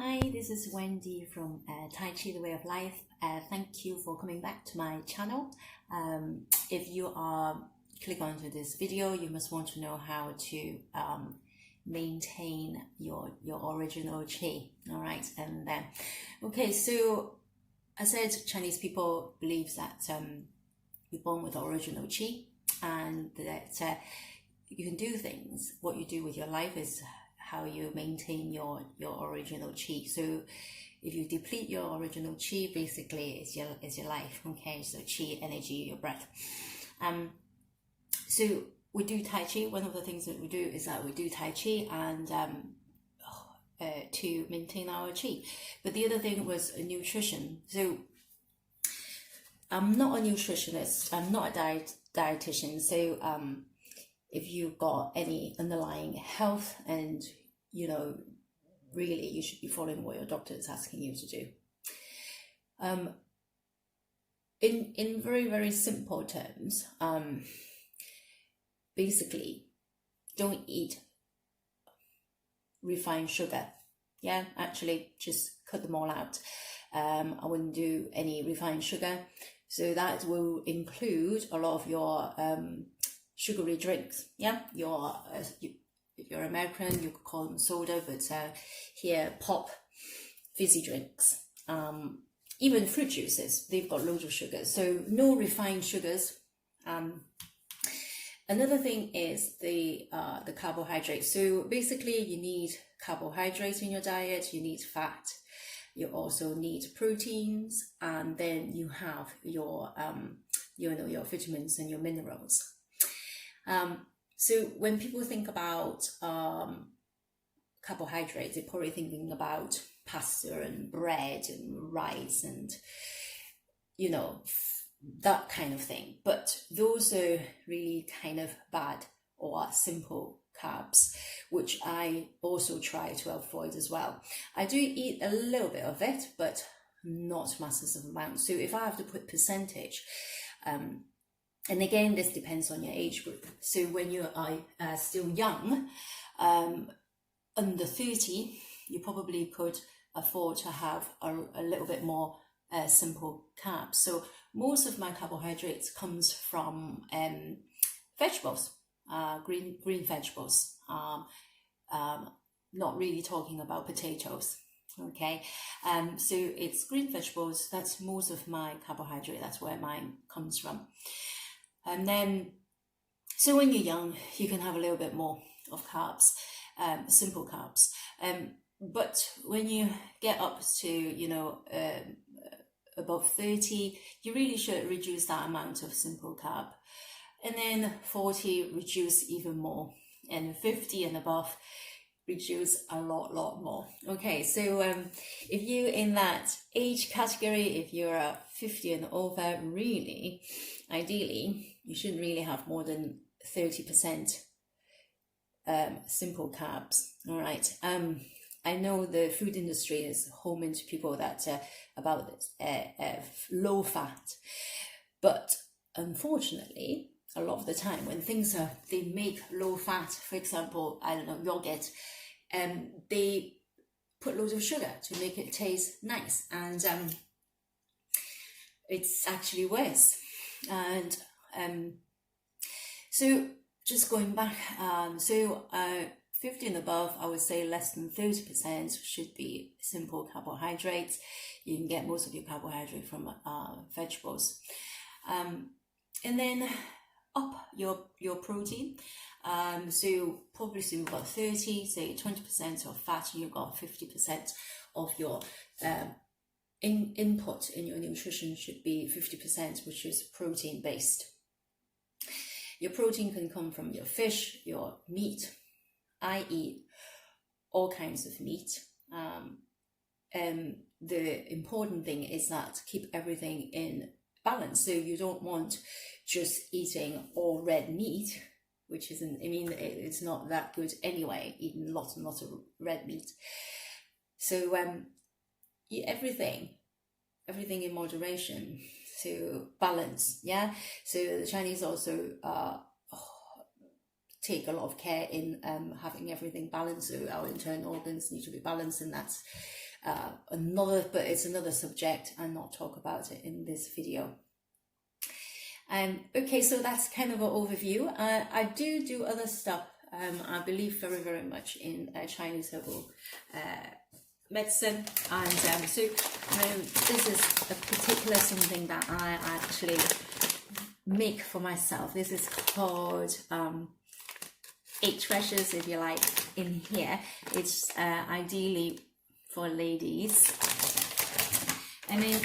Hi, this is Wendy from Tai Chi, The Way of Life. Thank you for coming back to my channel. If you are click onto this video, you must want to know how to maintain your original qi. All right, and then okay. So I said Chinese people believe that you're born with original qi, and that you can do things. What you do with your life is how you maintain your original qi. So if you deplete your original qi, basically it's your life. Okay, so qi, energy, your breath. So we do Tai Chi. One of the things that we do is that we do Tai Chi and to maintain our qi. But the other thing was nutrition. So I'm not a nutritionist. I'm not a dietitian. So if you've got any underlying health and really you should be following what your doctor is asking you to do. In very, very simple terms, basically don't eat refined sugar. Yeah, actually just cut them all out. I wouldn't do any refined sugar. So that will include a lot of your sugary drinks. Yeah, if you're American, you could call them soda, but here pop, fizzy drinks, even fruit juices, they've got loads of sugars. So no refined sugars. Another thing is the carbohydrates. So basically you need carbohydrates in your diet, you need fat, you also need proteins, and then you have your your vitamins and your minerals. So when people think about carbohydrates, they're probably thinking about pasta and bread and rice and that kind of thing. But those are really kind of bad or simple carbs, which I also try to avoid as well. I do eat a little bit of it, but not massive amounts. So if I have to put percentage, and again, this depends on your age group. So when you are still young, under 30, you probably could afford to have a little bit more simple carbs. So most of my carbohydrates comes from vegetables, green vegetables. Not really talking about potatoes. Okay, so it's green vegetables. That's most of my carbohydrate. That's where mine comes from. And then, so when you're young, you can have a little bit more of carbs, simple carbs. But when you get up to, above 30, you really should reduce that amount of simple carb. And then 40, reduce even more. And 50 and above, reduce a lot more. Okay, so if you're in that age category, if you're 50 and over, really, ideally, you shouldn't really have more than 30% simple carbs. All right. I know the food industry is home into people that about low fat, but unfortunately, a lot of the time when things they make low fat, for example, I don't know, yogurt, they put loads of sugar to make it taste nice, and it's actually worse. And so just going back, 50 and above, I would say less than 30% should be simple carbohydrates. You can get most of your carbohydrate from vegetables. And then up your protein. So probably so you've got 30, say 20% of fat, and you've got 50% of your input in your nutrition should be 50%, which is protein based. Your protein can come from your fish, your meat. I eat all kinds of meat. And the important thing is that keep everything in balance. So you don't want just eating all red meat, which isn't, it's not that good anyway, eating lots and lots of red meat. So eat everything in moderation, to balance. Yeah, so the Chinese also take a lot of care in having everything balanced. So our internal organs need to be balanced, and that's but it's another subject, and not talk about it in this video. Okay, so that's kind of an overview. I do other stuff. I believe very, very much in Chinese herbal medicine, and so this is a particular something that I actually make for myself. This is called 8 treasures, if you like, in here. It's ideally for ladies. And then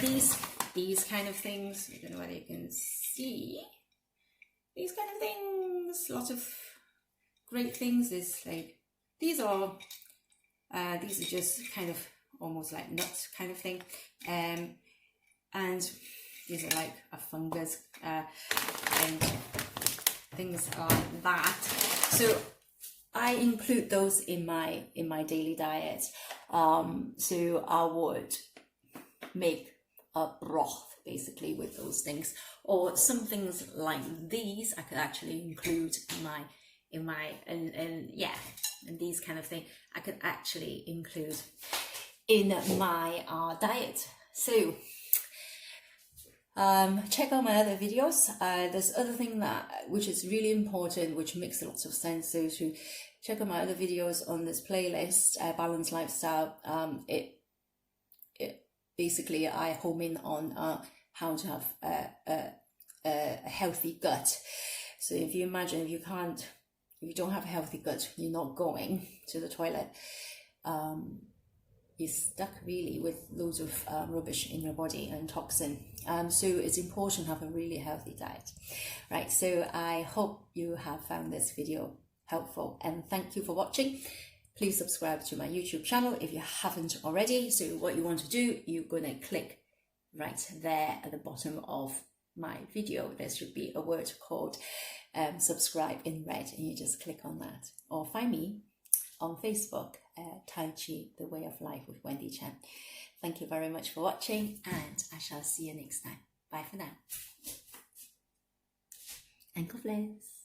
these kind of things, I don't know whether you can see, these kind of things, lots of great things. Is like, these are just kind of almost like nuts kind of thing, and these are like a fungus and things like that. So I include those in my daily diet. So I would make a broth basically with those things, or some things like these I could actually include and these kind of thing I could actually include in my diet. So check out my other videos. There's other thing which is really important, which makes lots of sense. So to check out my other videos on this playlist, Balanced Lifestyle. It basically I home in on how to have a healthy gut. So if you imagine, if you don't have a healthy gut, you're not going to the toilet. You're stuck really with loads of rubbish in your body and toxin. So it's important to have a really healthy diet. Right, so I hope you have found this video helpful, and thank you for watching. Please subscribe to my YouTube channel if you haven't already. So what you want to do, you're going to click right there at the bottom of my video. There should be a word called subscribe in red, and you just click on that. Or find me on Facebook, Tai Chi, The Way of Life with Wendy Chan. Thank you very much for watching, and I shall see you next time. Bye for now. And God bless.